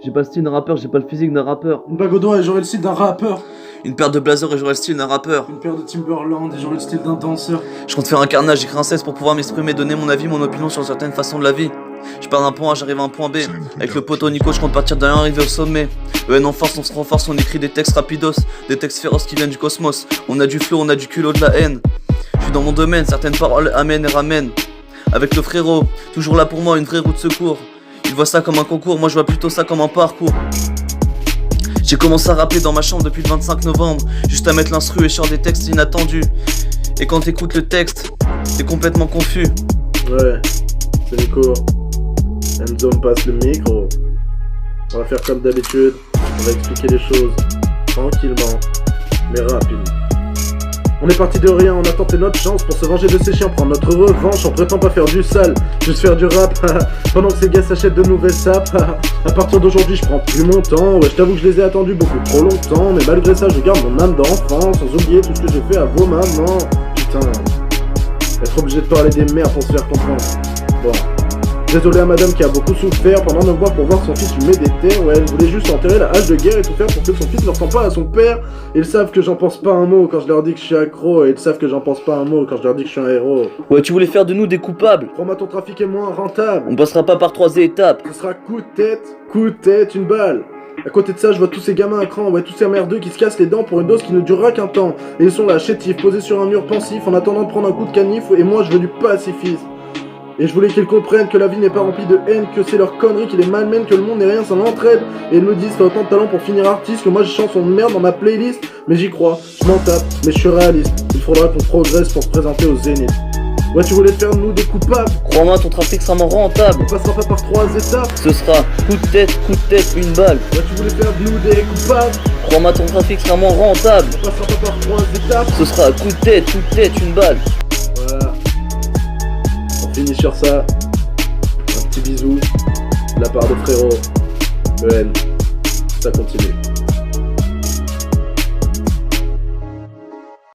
J'ai pas le style d'un rappeur, j'ai pas le physique d'un rappeur. Une bague au doigt et j'aurai le style d'un rappeur. Une paire de blazers et j'aurai le style d'un rappeur. Une paire de Timberland et j'aurai le style d'un danseur. Je compte faire un carnage, j'écris un cesse pour pouvoir m'exprimer, donner mon avis, mon opinion sur certaines façons de la vie. Je pars d'un point A, j'arrive à un point B. Avec le poteau Nico, je compte partir d'un arriver au sommet. En force, on se renforce, on écrit des textes rapidos, des textes féroces qui viennent du cosmos. On a du flow, on a du culot, de la haine. Je suis dans mon domaine, certaines paroles amènent et ramènent. Avec le frérot, toujours là pour moi, une vraie roue de secours. Il voit ça comme un concours, moi je vois plutôt ça comme un parcours. J'ai commencé à rapper dans ma chambre depuis le 25 novembre, juste à mettre l'instru et sur des textes inattendus. Et quand t'écoutes le texte, t'es complètement confus. Ouais, c'est Nico. Enzo me passe le micro. On va faire comme d'habitude, on va expliquer les choses tranquillement, mais rapidement. On est parti de rien, on a tenté notre chance pour se venger de ces chiens, prendre notre revanche, on prétend pas faire du sale, juste faire du rap, pendant que ces gars s'achètent de nouvelles sapes. À partir d'aujourd'hui je prends plus mon temps, ouais je t'avoue que je les ai attendus beaucoup trop longtemps, mais malgré ça je garde mon âme d'enfant, sans oublier tout ce que j'ai fait à vos mamans. Putain, être obligé de parler des mères pour se faire comprendre. Bon. Désolé à madame qui a beaucoup souffert pendant 9 mois pour voir son fils fumer des terres. Ouais, elle voulait juste enterrer la hache de guerre et tout faire pour que son fils ne ressemble pas à son père. Ils savent que j'en pense pas un mot quand je leur dis que je suis accro. Et ils savent que j'en pense pas un mot quand je leur dis que je suis un héros. Ouais, tu voulais faire de nous des coupables. Crois-moi, ton trafic est moins rentable. On passera pas par 3 étapes. Ce sera coup de tête, une balle. À côté de ça, je vois tous ces gamins à cran, ouais, tous ces merdeux qui se cassent les dents pour une dose qui ne durera qu'un temps. Et ils sont là, chétifs, posés sur un mur pensif en attendant de prendre un coup de canif. Et moi, je veux du pacifisme. Et je voulais qu'ils comprennent que la vie n'est pas remplie de haine, que c'est leur connerie qui les malmène, que le monde n'est rien sans l'entraide. Et ils me disent t'as autant de talent pour finir artiste, que moi j'ai chanson de merde dans ma playlist. Mais j'y crois, je m'en tape, mais je suis réaliste. Il faudra qu'on progresse pour se présenter au Zénith. Ouais, tu voulais faire de nous des coupables. Crois-moi, ton trafic sera moins rentable. On passera pas par 3 étapes. Ce sera coup de tête, une balle. Ouais, tu voulais faire de nous des coupables. Crois-moi, ton trafic sera moins rentable. On passera pas par 3 étapes. Ce sera coup de tête, une balle. Voilà. On finit sur ça. Un petit bisou de la part de frérot. EN. Ça continue.